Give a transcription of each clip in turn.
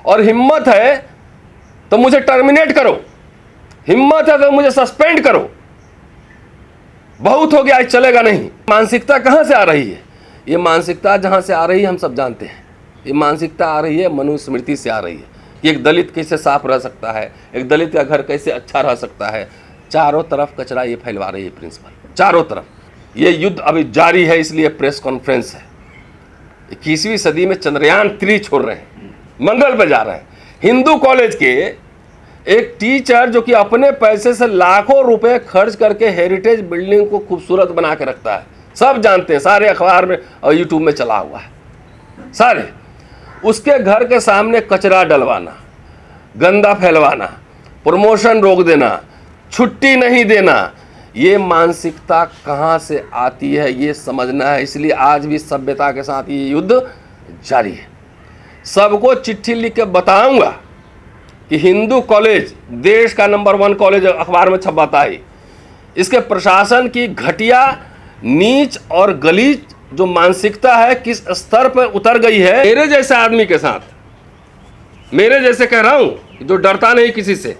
और हिम्मत है तो मुझे टर्मिनेट करो, हिम्मत है तो मुझे सस्पेंड करो, बहुत हो गया, चलेगा नहीं। मानसिकता कहां से आ रही है? ये मानसिकता जहां से आ रही है हम सब जानते हैं। ये मानसिकता आ रही है मनुस्मृति से आ रही है कि एक दलित कैसे साफ रह सकता है, एक दलित का घर कैसे अच्छा रह सकता है। चारों तरफ कचरा ये फैलवा रही है प्रिंसिपल, चारों तरफ। ये युद्ध अभी जारी है, इसलिए प्रेस कॉन्फ्रेंस है। 21वीं सदी में चंद्रयान 3 छोड़ रहे हैं, मंगल पे जा रहे हैं। हिंदू कॉलेज के एक टीचर जो कि अपने पैसे से लाखों रुपए खर्च करके हेरिटेज बिल्डिंग को खूबसूरत बना के रखता है, सब जानते हैं, सारे अखबार में और यूट्यूब में चला हुआ है सारे। उसके घर के सामने कचरा डलवाना, गंदा फैलवाना, प्रमोशन रोक देना, छुट्टी नहीं देना, ये मानसिकता कहाँ से आती है ये समझना है। इसलिए आज भी सभ्यता के साथ ये युद्ध जारी है। सबको चिट्ठी लिख के बताऊंगा कि हिंदू कॉलेज देश का नंबर 1 कॉलेज अखबार में छपाता है। इसके प्रशासन की घटिया, नीच और गलीज जो मानसिकता है किस स्तर पर उतर गई है। मेरे जैसे आदमी के साथ, मेरे जैसे कह रहा हूं जो डरता नहीं किसी से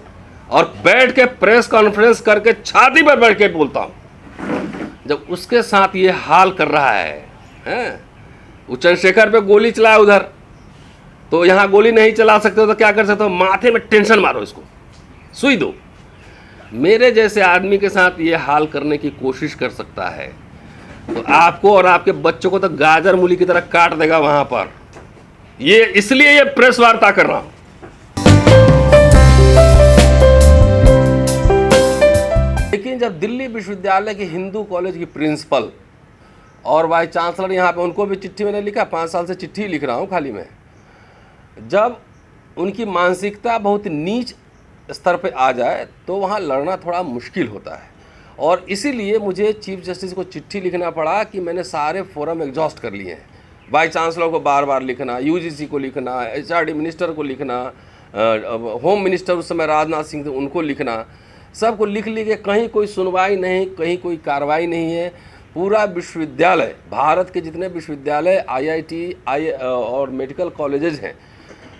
और बैठ के प्रेस कॉन्फ्रेंस करके छाती पर बैठ के बोलता हूं, जब उसके साथ ये हाल कर रहा है। वो चंद्रशेखर पे गोली चलाया उधर, तो यहाँ गोली नहीं चला सकते तो क्या कर सकते हो? माथे में टेंशन मारो, इसको सुई दो। मेरे जैसे आदमी के साथ ये हाल करने की कोशिश कर सकता है तो आपको और आपके बच्चों को तो गाजर मूली की तरह काट देगा वहां पर। ये इसलिए ये प्रेस वार्ता कर रहा हूं। लेकिन जब दिल्ली विश्वविद्यालय के हिंदू कॉलेज की प्रिंसिपल और वाइस चांसलर, यहाँ पे उनको भी चिट्ठी मैंने लिखा, 5 साल से चिट्ठी लिख रहा हूँ खाली मैं, जब उनकी मानसिकता बहुत नीच स्तर पे आ जाए तो वहाँ लड़ना थोड़ा मुश्किल होता है। और इसीलिए मुझे चीफ जस्टिस को चिट्ठी लिखना पड़ा कि मैंने सारे फोरम एग्जॉस्ट कर लिए हैं। वाइस चांसलर को बार बार लिखना, यूजीसी को लिखना, एचआरडी मिनिस्टर को लिखना, होम मिनिस्टर उस समय राजनाथ सिंह थे उनको लिखना, सबको लिख के कहीं कोई सुनवाई नहीं, कहीं कोई कार्रवाई नहीं है। पूरा विश्वविद्यालय, भारत के जितने विश्वविद्यालय, आईआईटी और मेडिकल कॉलेजेस हैं,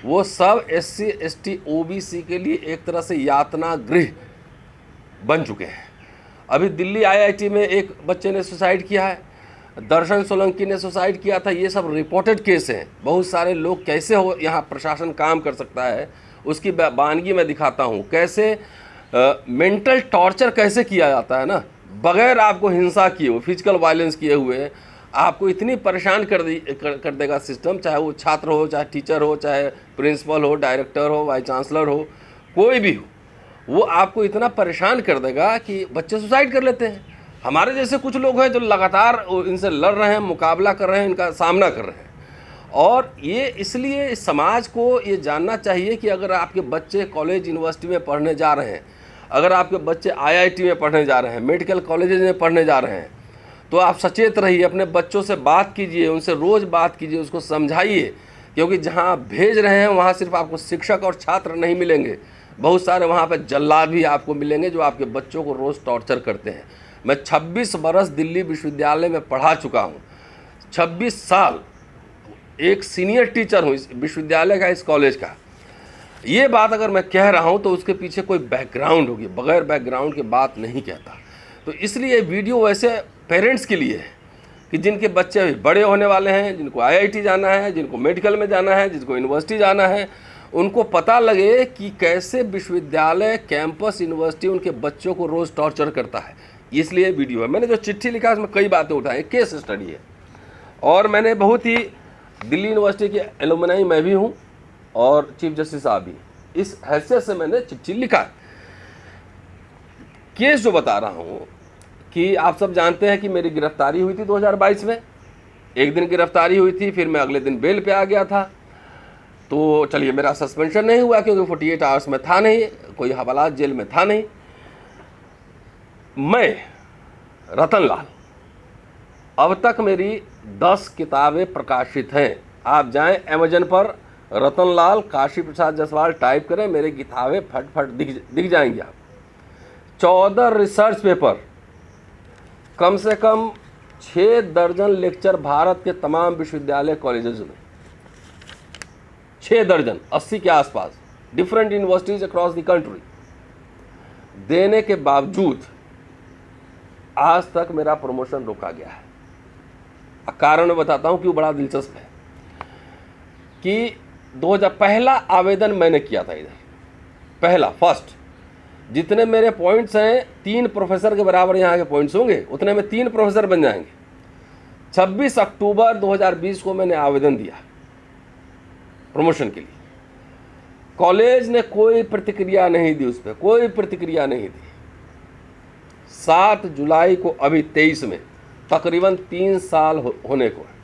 वो सब SC ST OBC के लिए एक तरह से यातना गृह बन चुके हैं। अभी दिल्ली IIT में एक बच्चे ने सुसाइड किया है, दर्शन सोलंकी ने सुसाइड किया था। ये सब रिपोर्टेड केस हैं। बहुत सारे लोग कैसे हो यहाँ प्रशासन काम कर सकता है उसकी वानगी मैं दिखाता हूँ। कैसे मेंटल टॉर्चर कैसे किया जाता है ना, बगैर आपको हिंसा किए हुए, फिजिकल वायलेंस किए हुए आपको इतनी परेशान कर देगा सिस्टम, चाहे वो छात्र हो, चाहे टीचर हो, चाहे प्रिंसिपल हो, डायरेक्टर हो, वाइस चांसलर हो, कोई भी हो, वो आपको इतना परेशान कर देगा कि बच्चे सुसाइड कर लेते हैं। हमारे जैसे कुछ लोग हैं जो लगातार इनसे लड़ रहे हैं, मुकाबला कर रहे हैं, इनका सामना कर रहे हैं। और ये इसलिए समाज को ये जानना चाहिए कि अगर आपके बच्चे कॉलेज यूनिवर्सिटी में पढ़ने जा रहे हैं, अगर आपके बच्चे IIT में पढ़ने जा रहे हैं, मेडिकल कॉलेजेस में पढ़ने जा रहे हैं, तो आप सचेत रहिए, अपने बच्चों से बात कीजिए, उनसे रोज़ बात कीजिए, उसको समझाइए। क्योंकि जहाँ आप भेज रहे हैं वहाँ सिर्फ आपको शिक्षक और छात्र नहीं मिलेंगे, बहुत सारे वहाँ पर जल्लाद भी आपको मिलेंगे जो आपके बच्चों को रोज़ टॉर्चर करते हैं। मैं 26 बरस दिल्ली विश्वविद्यालय में पढ़ा चुका हूँ, 26 साल एक सीनियर टीचर हूँ इस विश्वविद्यालय का, इस कॉलेज का। ये बात अगर मैं कह रहा हूँ तो उसके पीछे कोई बैकग्राउंड होगी, बगैर बैकग्राउंड के बात नहीं कहता। तो इसलिए वीडियो वैसे पेरेंट्स के लिए है कि जिनके बच्चे अभी बड़े होने वाले हैं, जिनको IIT जाना है, जिनको मेडिकल में जाना है, जिनको यूनिवर्सिटी जाना है, उनको पता लगे कि कैसे विश्वविद्यालय, कैंपस, यूनिवर्सिटी उनके बच्चों को रोज़ टॉर्चर करता है। इसलिए वीडियो है। मैंने जो चिट्ठी लिखा उसमें कई बातें उठाई, केस स्टडी है। और मैंने बहुत ही, दिल्ली यूनिवर्सिटी के एलुमनाई मैं भी हूँ और चीफ जस्टिस साहब भी, इस हैसियत से मैंने चिट्ठी लिखा। केस जो बता रहा हूँ कि आप सब जानते हैं कि मेरी गिरफ्तारी हुई थी 2022 में। एक दिन गिरफ्तारी हुई थी, फिर मैं अगले दिन बेल पे आ गया था। तो चलिए, मेरा सस्पेंशन नहीं हुआ क्योंकि 48 आवर्स में था नहीं, कोई हवालात जेल में था नहीं। मैं रतन लाल, अब तक मेरी 10 किताबें प्रकाशित हैं। आप जाएं अमेजन पर, रतन लाल काशी प्रसाद जायसवाल टाइप करें, मेरी किताबें फट फट दिख जाएंगी आप। 14 रिसर्च पेपर, कम से कम 6 दर्जन लेक्चर भारत के तमाम विश्वविद्यालय कॉलेजेस में, 6 दर्जन 80 के आसपास different universities across the country देने के बावजूद आज तक मेरा प्रमोशन रोका गया है। कारण मैं बताता हूं क्यों, बड़ा दिलचस्प है कि 2000 पहला आवेदन मैंने किया था इधर, पहला फर्स्ट, जितने मेरे पॉइंट्स हैं 3 प्रोफेसर के बराबर यहाँ के पॉइंट्स होंगे, उतने में 3 प्रोफेसर बन जाएंगे। 26 अक्टूबर 2020 को मैंने आवेदन दिया प्रमोशन के लिए। कॉलेज ने कोई प्रतिक्रिया नहीं दी, उस पर कोई प्रतिक्रिया नहीं दी। 7 जुलाई को अभी 23 में तकरीबन 3 साल होने को है,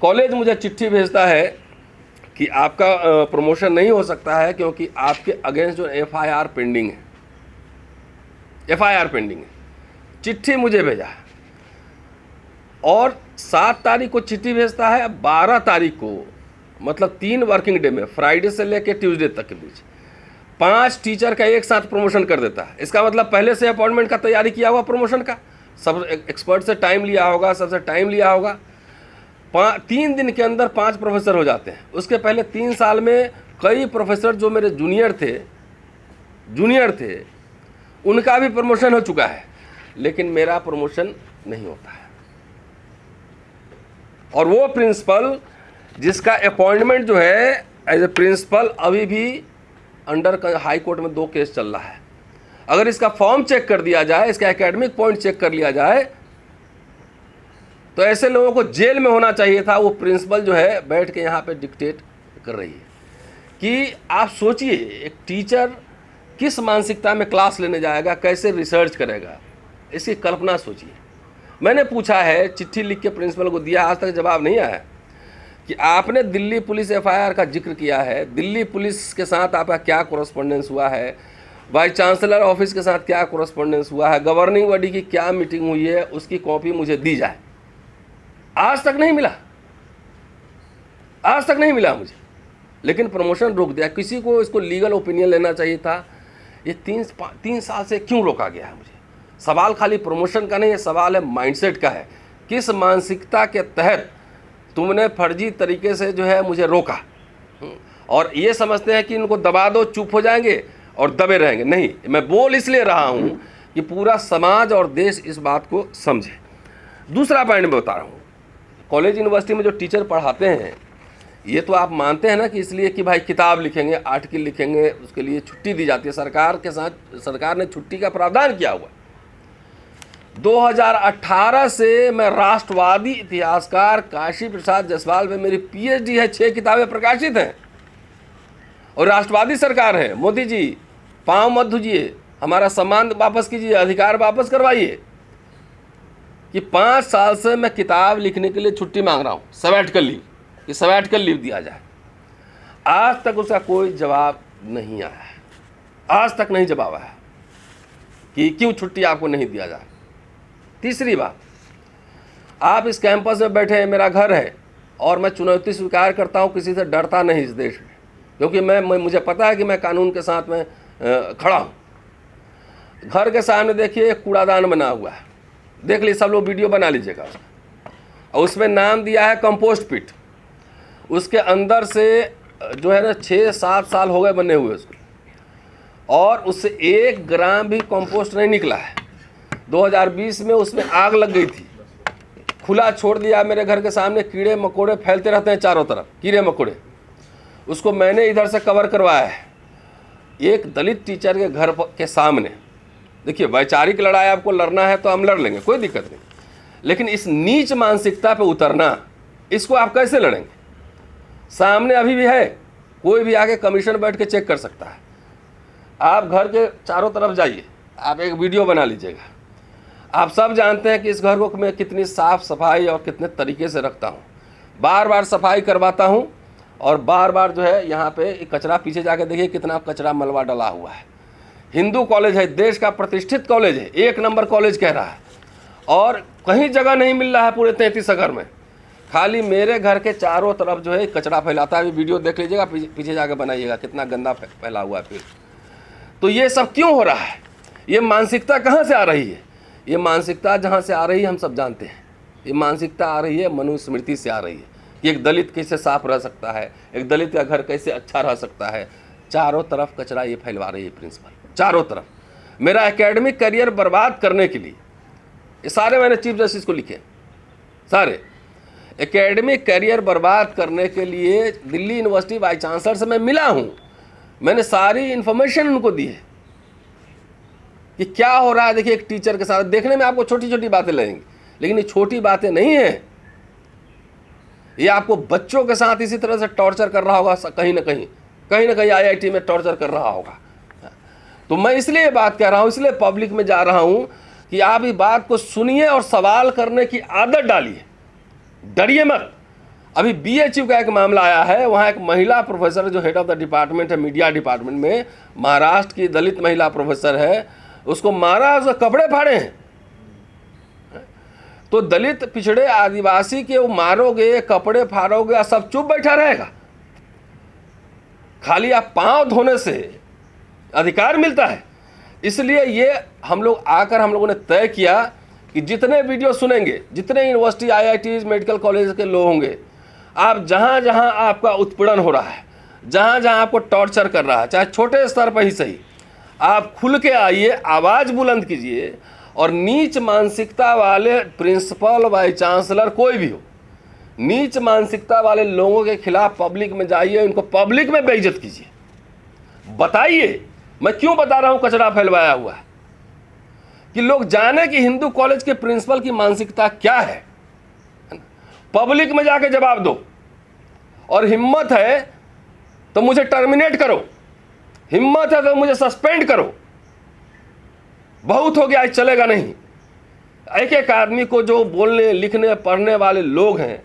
कॉलेज मुझे चिट्ठी भेजता है कि आपका प्रमोशन नहीं हो सकता है क्योंकि आपके अगेंस्ट जो FIR पेंडिंग है, FIR पेंडिंग है। चिट्ठी मुझे भेजा है और 7 तारीख को चिट्ठी भेजता है, 12 तारीख को मतलब 3 वर्किंग डे में, फ्राइडे से लेकर ट्यूसडे तक के बीच 5 टीचर का एक साथ प्रमोशन कर देता है। इसका मतलब पहले से अपॉइंटमेंट का तैयारी किया हुआ प्रमोशन का, सब एक्सपर्ट से टाइम लिया होगा, सबसे टाइम लिया होगा। 3 दिन के अंदर 5 प्रोफेसर हो जाते हैं। उसके पहले 3 साल में कई प्रोफेसर जो मेरे जूनियर थे उनका भी प्रमोशन हो चुका है, लेकिन मेरा प्रमोशन नहीं होता है। और वो प्रिंसिपल जिसका अपॉइंटमेंट जो है एज ए प्रिंसिपल अभी भी अंडर हाई कोर्ट में 2 केस चल रहा है। अगर इसका फॉर्म चेक कर दिया जाए, इसका एकेडमिक पॉइंट चेक कर लिया जाए, तो ऐसे लोगों को जेल में होना चाहिए था। वो प्रिंसिपल जो है बैठ के यहाँ पे डिक्टेट कर रही है कि आप सोचिए एक टीचर किस मानसिकता में क्लास लेने जाएगा, कैसे रिसर्च करेगा, इसकी कल्पना सोचिए। मैंने पूछा है, चिट्ठी लिख के प्रिंसिपल को दिया, आज तक जवाब नहीं आया कि आपने दिल्ली पुलिस FIR का जिक्र किया है, दिल्ली पुलिस के साथ आपका क्या कोरस्पोंडेंस हुआ है, वाइस चांसलर ऑफिस के साथ क्या कोरस्पोंडेंस हुआ है, गवर्निंग बॉडी की क्या मीटिंग हुई है, उसकी कॉपी मुझे दी जाए। आज तक नहीं मिला, आज तक नहीं मिला मुझे, लेकिन प्रमोशन रोक दिया। किसी को इसको लीगल ओपिनियन लेना चाहिए था। ये 3 साल से क्यों रोका गया है मुझे? सवाल खाली प्रमोशन का नहीं है, सवाल है माइंडसेट का है। किस मानसिकता के तहत तुमने फर्जी तरीके से जो है मुझे रोका, और ये समझते हैं कि इनको दबा दो, चुप हो जाएंगे और दबे रहेंगे। नहीं, मैं बोल इसलिए रहा हूँ कि पूरा समाज और देश इस बात को समझे। दूसरा पॉइंट मैं बता रहा हूँ, कॉलेज यूनिवर्सिटी में जो टीचर पढ़ाते हैं, ये तो आप मानते हैं ना कि इसलिए कि भाई किताब लिखेंगे, आर्टिकल लिखेंगे, उसके लिए छुट्टी दी जाती है। सरकार के साथ सरकार ने छुट्टी का प्रावधान किया हुआ। 2018 से मैं राष्ट्रवादी इतिहासकार काशी प्रसाद जायसवाल में मेरी PhD है, 6 किताबें प्रकाशित हैं, और राष्ट्रवादी सरकार है। मोदी जी पाँव मत धुजिए, हमारा सम्मान वापस कीजिए, अधिकार वापस करवाइए। कि 5 साल से मैं किताब लिखने के लिए छुट्टी मांग रहा हूँ, सवैटिकल लीव, कि सवैटिकल लीव दिया जाए। आज तक उसका कोई जवाब नहीं आया है, आज तक नहीं जवाब आया कि क्यों छुट्टी आपको नहीं दिया जाए। तीसरी बात, आप इस कैंपस में बैठे हैं, मेरा घर है, और मैं चुनौती स्वीकार करता हूँ, किसी से डरता नहीं इस देश में, क्योंकि मुझे पता है कि मैं कानून के साथ में खड़ा हूँ। घर के सामने देखिए एक कूड़ादान बना हुआ है, देख लीजिए, सब लोग वीडियो बना लीजिएगा उसका, और उसमें नाम दिया है कंपोस्ट पिट। उसके अंदर से जो है ना 6-7 साल हो गए बने हुए उसको, और उससे 1 ग्राम भी कंपोस्ट नहीं निकला है। 2020 में उसमें आग लग गई थी, खुला छोड़ दिया। मेरे घर के सामने कीड़े मकोड़े फैलते रहते हैं चारों तरफ, कीड़े मकोड़े। उसको मैंने इधर से कवर करवाया है, एक दलित टीचर के घर के सामने। देखिए, वैचारिक लड़ाई आपको लड़ना है तो हम लड़ लेंगे, कोई दिक्कत नहीं, लेकिन इस नीच मानसिकता पे उतरना, इसको आप कैसे लड़ेंगे? सामने अभी भी है, कोई भी आके कमीशन बैठ के चेक कर सकता है। आप घर के चारों तरफ जाइए, आप एक वीडियो बना लीजिएगा। आप सब जानते हैं कि इस घर को मैं कितनी साफ़ सफाई और कितने तरीके से रखता हूँ, बार बार सफाई करवाता हूँ, और बार बार जो है यहाँ पे कचरा, पीछे जाके देखिए कितना कचरा मलबा डला हुआ है। हिंदू कॉलेज है, देश का प्रतिष्ठित कॉलेज है, 1 नंबर कॉलेज कह रहा है, और कहीं जगह नहीं मिल रहा है पूरे 33 नगर में। खाली मेरे घर के चारों तरफ जो है कचरा फैलाता है। वीडियो देख लीजिएगा, पीछे जाके बनाइएगा कितना गंदा फैला हुआ है। फिर तो ये सब क्यों हो रहा है? ये मानसिकता कहाँ से आ रही है? ये मानसिकता जहाँ से आ रही है हम सब जानते हैं। ये मानसिकता आ रही है मनुस्मृति से आ रही है कि एक दलित कैसे साफ रह सकता है, एक दलित का घर कैसे अच्छा रह सकता है। चारों तरफ कचरा ये फैलवा रही है प्रिंसिपल, चारों तरफ। मेरा एकेडमिक करियर बर्बाद करने के लिए ये सारे मैंने चीफ जस्टिस को लिखे, सारे एकेडमिक करियर बर्बाद करने के लिए दिल्ली यूनिवर्सिटी वाइस चांसलर से मैं मिला हूँ। मैंने सारी इन्फॉर्मेशन उनको दी है कि क्या हो रहा है। देखिए एक टीचर के साथ, देखने में आपको छोटी छोटी बातें लगेंगी, लेकिन ये छोटी बातें नहीं है। ये आपको बच्चों के साथ इसी तरह से टॉर्चर कर रहा होगा, कहीं ना कहीं IIT में टॉर्चर कर रहा होगा। तो मैं इसलिए बात कह रहा हूँ, इसलिए पब्लिक में जा रहा हूँ कि आप इस बात को सुनिए और सवाल करने की आदत डालिए, डरिए मत। अभी BHU का एक मामला आया है, वहाँ एक महिला प्रोफेसर जो हेड ऑफ द डिपार्टमेंट है, मीडिया डिपार्टमेंट में, महाराष्ट्र की दलित महिला प्रोफेसर है, उसको मारा, उसके कपड़े फाड़े हैं। तो दलित पिछड़े आदिवासी के वो मारोगे, कपड़े फाड़ोगे, सब चुप बैठा रहेगा? खाली आप पांव धोने से अधिकार मिलता है। इसलिए ये हम लोगों ने तय किया कि जितने वीडियो सुनेंगे, जितने यूनिवर्सिटी IITs मेडिकल कॉलेज के लोग होंगे, आप जहाँ जहाँ आपका उत्पीड़न हो रहा है, जहाँ जहाँ आपको टॉर्चर कर रहा है, चाहे छोटे स्तर पर ही सही, आप खुल के आइए, आवाज़ बुलंद कीजिए। और नीच मानसिकता वाले प्रिंसिपल, वाइस चांसलर, कोई भी हो, नीच मानसिकता वाले लोगों के खिलाफ पब्लिक में जाइए, उनको पब्लिक में बेइज्जत कीजिए, बताइए मैं क्यों बता रहा हूँ कचरा फैलवाया हुआ है, कि लोग जाने कि हिंदू कॉलेज के प्रिंसिपल की मानसिकता क्या है। पब्लिक में जाके जवाब दो, और हिम्मत है तो मुझे टर्मिनेट करो, हिम्मत है तो मुझे सस्पेंड करो। बहुत हो गया, चलेगा नहीं। एक एक आदमी को जो बोलने, लिखने, पढ़ने वाले लोग हैं,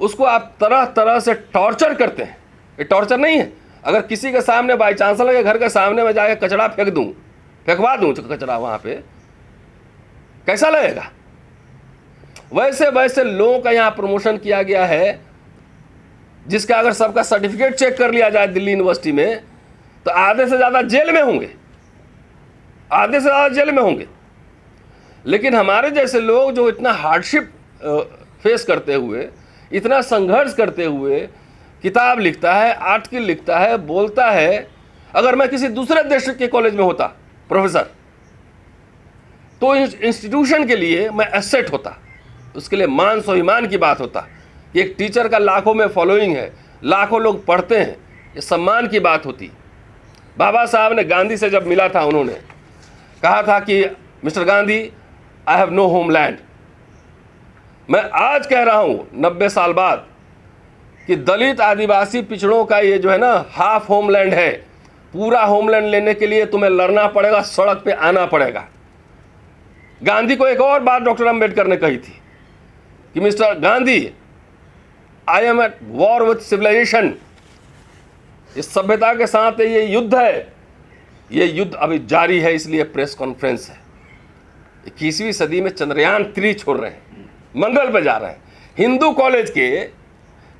उसको आप तरह तरह से टॉर्चर करते हैं। ये टॉर्चर नहीं है? अगर किसी के सामने, वाइस चांसलर के घर के सामने में जाके कचरा फेंकवा दूं कचरा वहाँ पे, कैसा लगेगा? वैसे वैसे लोगों का यहाँ प्रमोशन किया गया है, जिसका अगर सबका सर्टिफिकेट चेक कर लिया जाए दिल्ली यूनिवर्सिटी में, तो आधे से ज़्यादा जेल में होंगे, आधे से ज़्यादा जेल में होंगे। लेकिन हमारे जैसे लोग जो इतना हार्डशिप फेस करते हुए, इतना संघर्ष करते हुए किताब लिखता है, आर्टिकल लिखता है, बोलता है। अगर मैं किसी दूसरे देश के कॉलेज में होता प्रोफेसर, तो इंस्टीट्यूशन के लिए मैं एसेट होता, उसके लिए मान स्वाभिमान की बात होता। एक टीचर का लाखों में फॉलोइंग है, लाखों लोग पढ़ते हैं, ये सम्मान की बात होती। बाबा साहब ने गांधी से जब मिला था, उन्होंने कहा था कि mister Gandhi, I have no homeland. मैं आज कह रहा हूँ 90 साल बाद कि दलित आदिवासी पिछड़ों का ये जो है ना हाफ होमलैंड है। पूरा होमलैंड लेने के लिए तुम्हें लड़ना पड़ेगा, सड़क पे आना पड़ेगा। गांधी को एक और बात डॉक्टर अंबेडकर ने कही थी कि mister Gandhi, I am at war with civilization. इस सभ्यता के साथ ये युद्ध है, ये युद्ध अभी जारी है, इसलिए प्रेस कॉन्फ्रेंस है। 21वीं सदी में चंद्रयान 3 छोड़ रहे हैं, मंगल पे जा रहे हैं। हिंदू कॉलेज के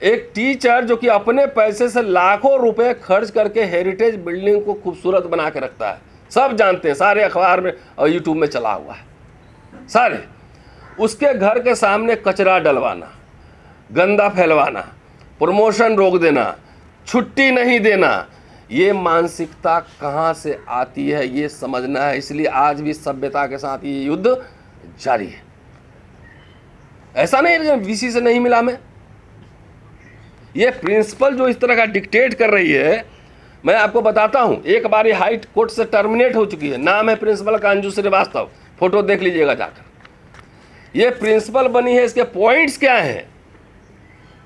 एक टीचर जो कि अपने पैसे से लाखों रुपए खर्च करके हेरिटेज बिल्डिंग को खूबसूरत बना के रखता है, सब जानते हैं, सारे अखबार में और यूट्यूब में चला हुआ है सारे। उसके घर के सामने कचरा डलवाना, गंदा फैलवाना, प्रमोशन रोक देना, छुट्टी नहीं देना, ये मानसिकता कहाँ से आती है ये समझना है। इसलिए आज भी सभ्यता के साथ ये युद्ध जारी है। ऐसा नहीं है VC से नहीं मिला मैं। ये प्रिंसिपल जो इस तरह का डिक्टेट कर रही है, मैं आपको बताता हूँ। एक बार ये हाई कोर्ट से टर्मिनेट हो चुकी है। नाम है प्रिंसिपल का अंजू श्रीवास्तव, फोटो देख लीजिएगा जाकर। ये प्रिंसिपल बनी है, इसके पॉइंट्स क्या हैं,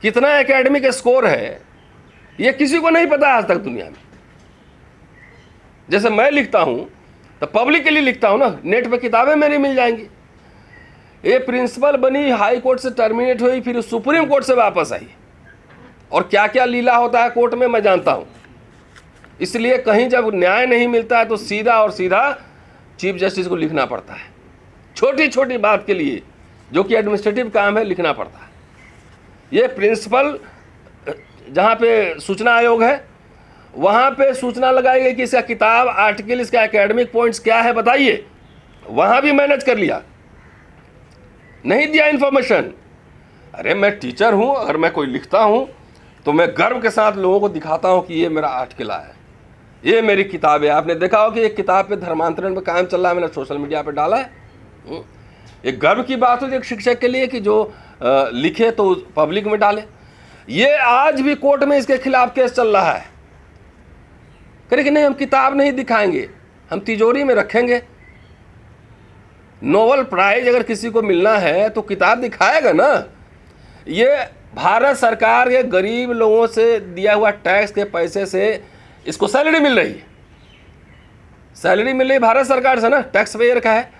कितना एकेडमिक स्कोर है, ये किसी को नहीं पता आज तक दुनिया में। जैसे मैं लिखता हूँ तो पब्लिक के लिए लिखता हूँ ना, नेट पे किताबें मेरी मिल जाएंगी। ये प्रिंसिपल बनी, हाई कोर्ट से टर्मिनेट हुई, फिर सुप्रीम कोर्ट से वापस आई, और क्या क्या लीला होता है कोर्ट में मैं जानता हूँ। इसलिए कहीं जब न्याय नहीं मिलता है तो सीधा और सीधा चीफ जस्टिस को लिखना पड़ता है। छोटी छोटी बात के लिए जो कि एडमिनिस्ट्रेटिव काम है, लिखना पड़ता है। ये प्रिंसिपल जहाँ पे सूचना आयोग है, वहाँ पे सूचना लगाई गई कि इसका किताब, आर्टिकल, इसका एकेडमिक पॉइंट्स क्या है बताइए। वहाँ भी मैनेज कर लिया, नहीं दिया इन्फॉर्मेशन। अरे मैं टीचर हूँ, अगर मैं कोई लिखता हूँ तो मैं गर्व के साथ लोगों को दिखाता हूँ कि ये मेरा 8 किला है, ये मेरी किताब है। आपने देखा हो कि एक किताब पे धर्मांतरण पे काम चल रहा है, मैंने सोशल मीडिया पे डाला है। एक गर्व की बात हो एक शिक्षक के लिए कि जो लिखे तो पब्लिक में डाले। ये आज भी कोर्ट में इसके खिलाफ केस चल रहा है। कहे कि नहीं, हम किताब नहीं दिखाएंगे, हम तिजोरी में रखेंगे। नोबेल प्राइज अगर किसी को मिलना है तो किताब दिखाएगा ना। ये भारत सरकार के गरीब लोगों से दिया हुआ टैक्स के पैसे से इसको सैलरी मिल रही है। सैलरी मिल रही भारत सरकार से ना, टैक्स पेयर का है।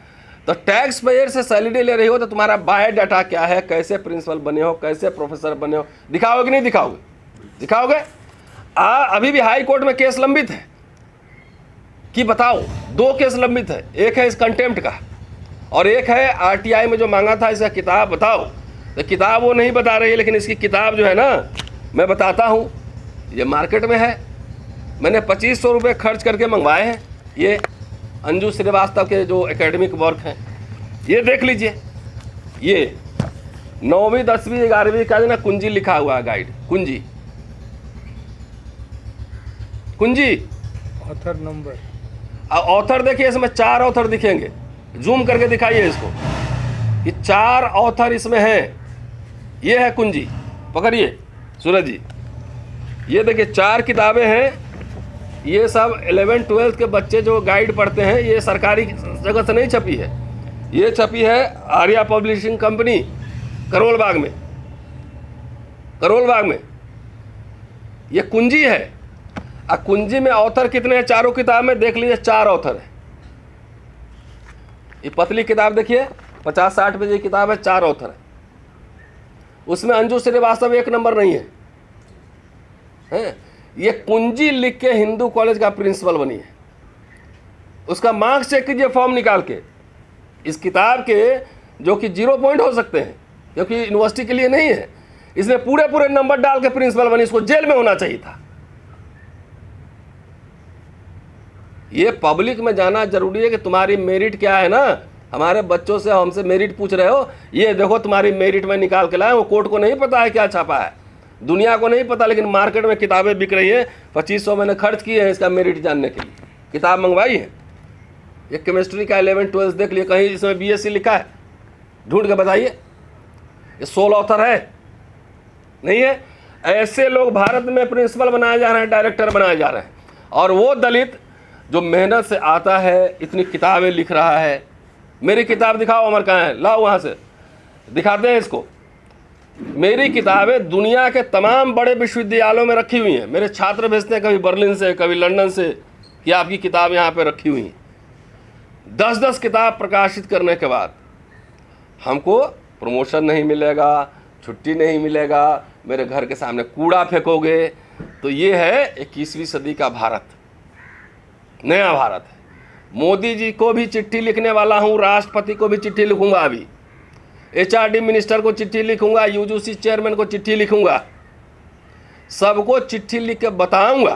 तो टैक्स पेयर से सैलरी ले रही हो तो तुम्हारा बायोडाटा क्या है, कैसे प्रिंसिपल बने हो, कैसे प्रोफेसर बने हो, दिखाओगे कि नहीं दिखाओगे? दिखाओगे। अभी भी हाई कोर्ट में केस लंबित है कि बताओ, 2 केस लंबित है। एक है इस कंटेम्प्ट का और एक है आरटीआई में जो मांगा था इसका किताब बताओ। तो किताब वो नहीं बता रही है, लेकिन इसकी किताब जो है ना मैं बताता हूँ, ये मार्केट में है। मैंने 2500 रुपये खर्च करके मंगवाए हैं। ये अंजू श्रीवास्तव के जो एकेडमिक वर्क हैं, ये देख लीजिए। ये 9वीं 10वीं 11वीं का जो ना कुंजी लिखा हुआ है, गाइड कुंजी, कुंजी ऑथर नंबर। ऑथर देखिए, इसमें 4 ऑथर दिखेंगे। जूम करके दिखाइए इसको, ये 4 ऑथर इसमें हैं। ये है कुंजी, पकड़िए सूरज जी। ये देखिए 4 किताबें हैं। ये सब 11 12 के बच्चे जो गाइड पढ़ते हैं, ये सरकारी जगह से नहीं छपी है। ये छपी है आर्या पब्लिशिंग कंपनी, करोल बाग में, करोल बाग में। ये कुंजी है। कुंजी में ऑथर कितने हैं? चारों किताब में देख लीजिए 4 ऑथर है। ये पतली किताब देखिए 50-60 पेज की किताब है, 4 ऑथर है। उसमें अंजू श्रीवास्तव 1 नंबर नहीं है। ये कुंजी लिख के हिंदू कॉलेज का प्रिंसिपल बनी है। उसका मार्क्स चेक कीजिए फॉर्म निकाल के। इस किताब के जो कि 0 पॉइंट हो सकते हैं, क्योंकि यूनिवर्सिटी के लिए नहीं है, इसने पूरे नंबर डाल के प्रिंसिपल बनी। इसको जेल में होना चाहिए था। ये पब्लिक में जाना जरूरी है कि तुम्हारी मेरिट क्या है ना। हमारे बच्चों से हमसे मेरिट पूछ रहे हो, ये देखो तुम्हारी मेरिट में निकाल के लाए। वो कोर्ट को नहीं पता है क्या छापा है, दुनिया को नहीं पता, लेकिन मार्केट में किताबें बिक रही है। 2500 मैंने खर्च किए हैं इसका मेरिट जानने के लिए, किताब मंगवाई है। ये केमिस्ट्री का 11 12 देख लिए, कहीं इसमें बीएससी लिखा है? ढूंढ के बताइए। ये 16 ऑथर है, नहीं है। ऐसे लोग भारत में प्रिंसिपल बनाए जा रहे हैं, डायरेक्टर बनाए जा रहे हैं। और वो दलित जो मेहनत से आता है, इतनी किताबें लिख रहा है। मेरी किताब दिखाओ, अमर कहाँ है? लाओ वहाँ से दिखाते हैं इसको। मेरी किताबें दुनिया के तमाम बड़े विश्वविद्यालयों में रखी हुई हैं। मेरे छात्र भेजते हैं कभी बर्लिन से, कभी लंदन से, कि आपकी किताब यहाँ पे रखी हुई हैं। 10-10 किताब प्रकाशित करने के बाद हमको प्रमोशन नहीं मिलेगा, छुट्टी नहीं मिलेगा, मेरे घर के सामने कूड़ा फेंकोगे। तो ये है 21वीं सदी का भारत, नया भारत है। मोदी जी को भी चिट्ठी लिखने वाला हूँ, राष्ट्रपति को भी चिट्ठी लिखूंगा, अभी एचआरडी मिनिस्टर को चिट्ठी लिखूंगा, यूजीसी चेयरमैन को चिट्ठी लिखूंगा। सबको चिट्ठी लिख के बताऊंगा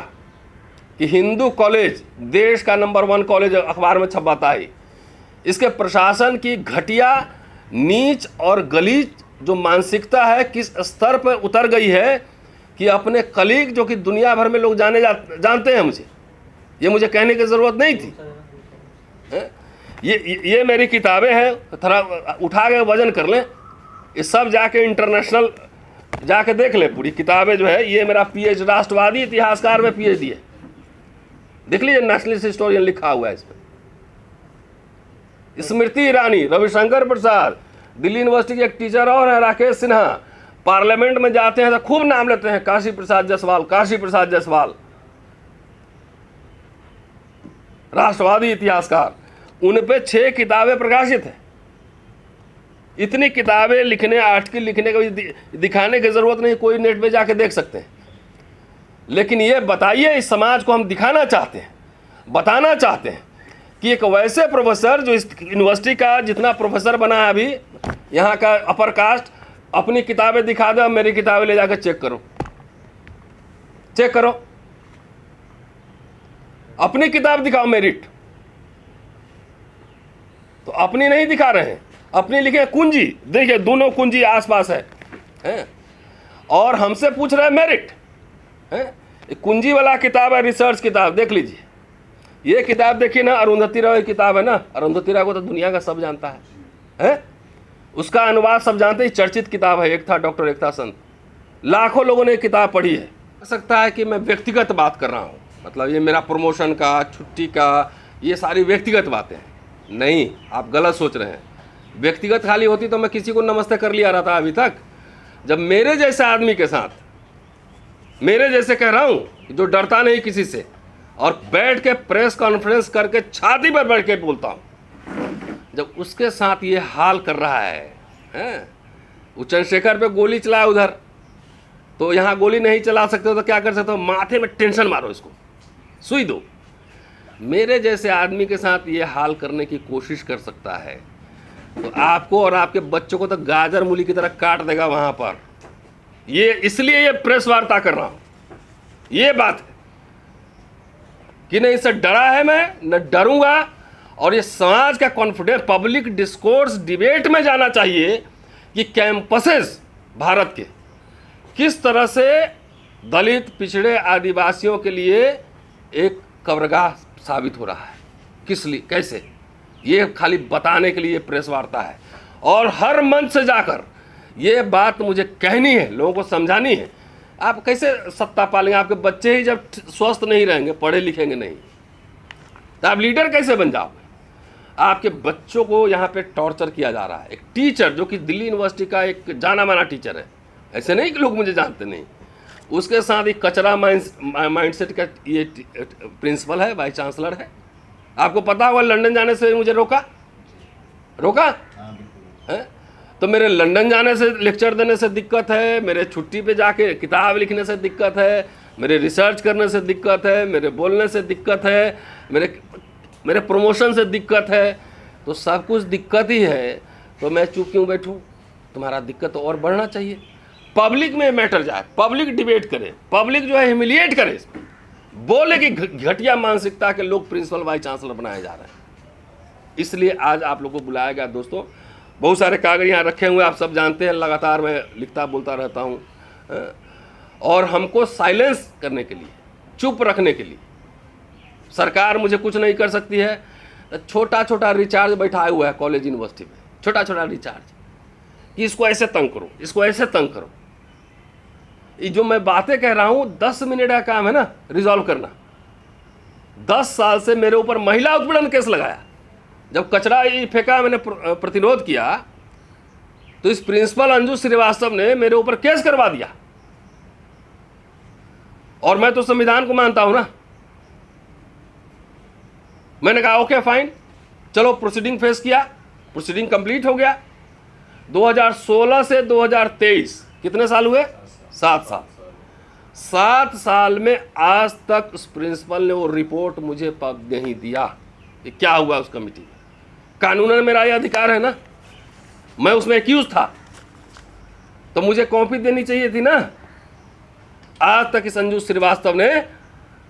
कि हिंदू कॉलेज देश का नंबर 1 कॉलेज अखबार में छपवाता है। इसके प्रशासन की घटिया, नीच और गलीज जो मानसिकता है किस स्तर पर उतर गई है कि अपने कलीग, जो कि दुनिया भर में लोग जानते हैं मुझे, ये मुझे कहने की ज़रूरत नहीं थी। ये मेरी किताबें हैं, थोड़ा उठा के वजन कर लें। ये सब जाके इंटरनेशनल जाके देख लें पूरी किताबें जो है। ये मेरा पीएच राष्ट्रवादी इतिहासकार में पीएचडी है, देख लीजिए, नेशनलिस्ट हिस्टोरियन लिखा हुआ है इसमें। स्मृति ईरानी, रविशंकर प्रसाद, दिल्ली यूनिवर्सिटी के एक टीचर और है राकेश सिन्हा, पार्लियामेंट में जाते हैं तो खूब नाम लेते हैं, काशी प्रसाद जायसवाल, काशी प्रसाद जायसवाल, राष्ट्रवादी इतिहासकार। उन पे 6 किताबें प्रकाशित हैं। इतनी किताबें लिखने, आर्टिकल लिखने का भी दिखाने की जरूरत नहीं, कोई नेट पे जाके देख सकते हैं। लेकिन ये बताइए, इस समाज को हम दिखाना चाहते हैं, बताना चाहते हैं कि एक वैसे प्रोफेसर जो इस यूनिवर्सिटी का जितना प्रोफेसर बना है अभी, यहाँ का अपर कास्ट, अपनी किताबें दिखा दो, मेरी किताबें ले जाकर चेक करो, चेक करो, अपनी किताब दिखाओ मेरिट। तो अपनी नहीं दिखा रहे हैं, अपनी लिखे कुंजी। देखिए दोनों कुंजी आसपास है, हैं, और हमसे पूछ रहे हैं मेरिट हैं। कुंजी वाला किताब है, रिसर्च किताब, देख लीजिए। ये किताब देखिए ना, अरुंधति राव की किताब है ना। अरुंधति राव को तो दुनिया का सब जानता है? उसका अनुवाद सब जानते हैं, चर्चित किताब है। एक था डॉक्टर, एक था संत। लाखों लोगों ने किताब पढ़ी है। हो सकता है कि मैं व्यक्तिगत बात कर रहा हूँ, मतलब ये मेरा प्रमोशन का, छुट्टी का, ये सारी व्यक्तिगत बातें हैं। नहीं, आप गलत सोच रहे हैं। व्यक्तिगत खाली होती तो मैं किसी को नमस्ते कर लिया रहा था अभी तक। जब मेरे जैसे आदमी के साथ, मेरे जैसे कह रहा हूँ जो डरता नहीं किसी से, और बैठ के प्रेस कॉन्फ्रेंस करके छाती पर बैठ के बोलता हूँ, जब उसके साथ ये हाल कर रहा है, वो चंद्रशेखर पे गोली चलाया उधर, तो यहाँ गोली नहीं चला सकते हो तो क्या कर सकते हो? माथे में टेंशन मारो, इसको सुई दो। मेरे जैसे आदमी के साथ ये हाल करने की कोशिश कर सकता है तो आपको और आपके बच्चों को तो गाजर मूली की तरह काट देगा वहाँ पर। ये इसलिए ये प्रेस वार्ता कर रहा हूँ। ये बात है कि नहीं, इससे डरा है मैं, न डरूंगा। और ये समाज का कॉन्फिडेंस, पब्लिक डिस्कोर्स, डिबेट में जाना चाहिए कि कैंपसेस भारत के किस तरह से दलित, पिछड़े, आदिवासियों के लिए एक कब्रगाह साबित हो रहा है, किस लिए, कैसे। ये खाली बताने के लिए प्रेस वार्ता है। और हर मंच से जाकर ये बात मुझे कहनी है, लोगों को समझानी है। आप कैसे सत्ता पालेंगे? आपके बच्चे ही जब स्वस्थ नहीं रहेंगे, पढ़े लिखेंगे नहीं, तो आप लीडर कैसे बन जाओगे? आपके बच्चों को यहाँ पे टॉर्चर किया जा रहा है। एक टीचर जो कि दिल्ली यूनिवर्सिटी का एक जाना माना टीचर है, ऐसे नहीं कि लोग मुझे जानते नहीं, उसके साथ एक कचरा माइंडसेट का ये प्रिंसिपल है, वाइस चांसलर है। आपको पता होगा लंदन जाने से मुझे रोका है? तो मेरे लंदन जाने से, लेक्चर देने से दिक्कत है, मेरे छुट्टी पे जाके किताब लिखने से दिक्कत है, मेरे रिसर्च करने से दिक्कत है, मेरे बोलने से दिक्कत है, मेरे प्रमोशन से दिक्कत है। तो सब कुछ दिक्कत ही है, तो मैं चुप क्यों बैठूं? तुम्हारा दिक्कत तो और बढ़ना चाहिए। पब्लिक में मैटर जाए, पब्लिक डिबेट करे, पब्लिक जो है ह्यूमिलिएट करे, बोले कि घटिया मानसिकता के लोग प्रिंसिपल, वाइस चांसलर बनाए जा रहे हैं। इसलिए आज आप लोगों को बुलाया गया। दोस्तों, बहुत सारे कागज यहाँ रखे हुए, आप सब जानते हैं, लगातार मैं लिखता बोलता रहता हूँ। और हमको साइलेंस करने के लिए, चुप रखने के लिए सरकार मुझे कुछ नहीं कर सकती है। छोटा छोटा रिचार्ज बैठाया हुआ है कॉलेज यूनिवर्सिटी में, छोटा छोटा रिचार्ज, कि इसको ऐसे तंग करो, इसको ऐसे तंग करो। ये जो मैं बातें कह रहा हूँ 10 मिनट का काम है ना रिजॉल्व करना। 10 साल से मेरे ऊपर महिला उत्पीड़न केस लगाया। जब कचरा ये फेंका, मैंने प्रतिरोध किया, तो इस प्रिंसिपल अंजू श्रीवास्तव ने मेरे ऊपर केस करवा दिया। और मैं तो संविधान को मानता हूं ना। मैंने कहा ओके फाइन, चलो प्रोसीडिंग फेस किया, प्रोसीडिंग कंप्लीट हो गया। 2016 से 2023 कितने साल हुए? 7 साल। 7 साल में आज तक उस प्रिंसिपल ने वो रिपोर्ट मुझे नहीं दिया। ये क्या हुआ उस कमेटी में? कानूनन मेरा ये अधिकार है ना, मैं उसमें एक्यूज था, तो मुझे कॉपी देनी चाहिए थी ना। आज तक इस अंजू श्रीवास्तव ने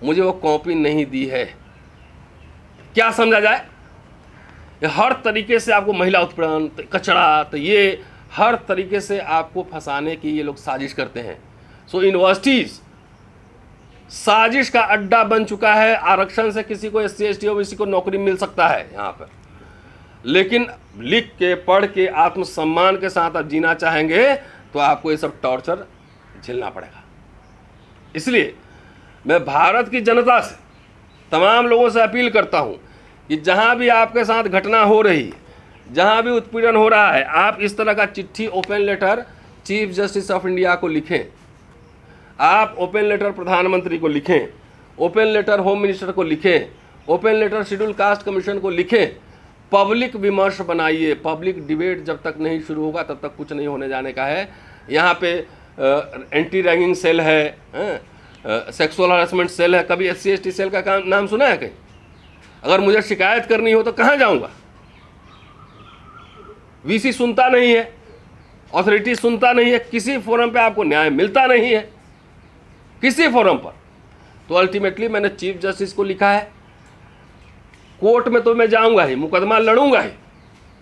मुझे वो कॉपी नहीं दी है। क्या समझा जाए? ये हर तरीके से आपको महिला उत्पीड़न, कचरा, तो ये हर तरीके से आपको फंसाने की ये लोग साजिश करते हैं। सो यूनिवर्सिटीज साजिश का अड्डा बन चुका है। आरक्षण से किसी को SC ST OBC को नौकरी मिल सकता है यहाँ पर, लेकिन लिख के, पढ़ के, आत्मसम्मान के साथ आप जीना चाहेंगे तो आपको ये सब टॉर्चर झेलना पड़ेगा। इसलिए मैं भारत की जनता से, तमाम लोगों से अपील करता हूँ कि जहाँ भी आपके साथ घटना हो रही है, जहाँ भी उत्पीड़न हो रहा है, आप इस तरह का चिट्ठी, open letter chief justice of India को लिखें, आप ओपन लेटर प्रधानमंत्री को लिखें, ओपन लेटर होम मिनिस्टर को लिखें, open letter schedule caste commission को लिखें। पब्लिक विमर्श बनाइए। पब्लिक डिबेट जब तक नहीं शुरू होगा तब तक कुछ नहीं होने जाने का है। यहाँ पे एंटी रैगिंग सेल है, सेक्सुअल हरासमेंट सेल है। कभी SC ST सेल का नाम सुना है कहीं? अगर मुझे शिकायत करनी हो तो कहाँ जाऊँगा? VC सुनता नहीं है, अथॉरिटी सुनता नहीं है, किसी फोरम पे आपको न्याय मिलता नहीं है, किसी फोरम पर। तो अल्टीमेटली मैंने चीफ जस्टिस को लिखा है। कोर्ट में तो मैं जाऊंगा ही, मुकदमा लड़ूंगा ही,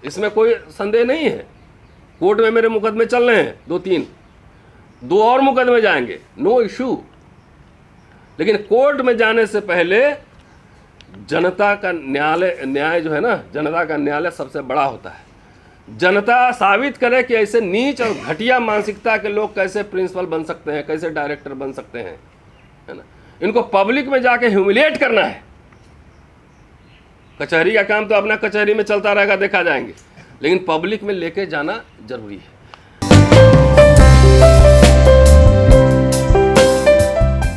इसमें कोई संदेह नहीं है। कोर्ट में मेरे मुकदमे चल रहे हैं 2-3, 2 और मुकदमे जाएंगे, नो इशू। लेकिन कोर्ट में जाने से पहले जनता का न्याय जो है ना, जनता का न्यायालय सबसे बड़ा होता है। जनता साबित करे कि ऐसे नीच और घटिया मानसिकता के लोग कैसे प्रिंसिपल बन सकते हैं, कैसे डायरेक्टर बन सकते हैं, है ना। इनको पब्लिक में जाके ह्यूमिलिएट करना है। कचहरी का काम तो अपना कचहरी में चलता रहेगा, देखा जाएंगे, लेकिन पब्लिक में लेके जाना जरूरी है।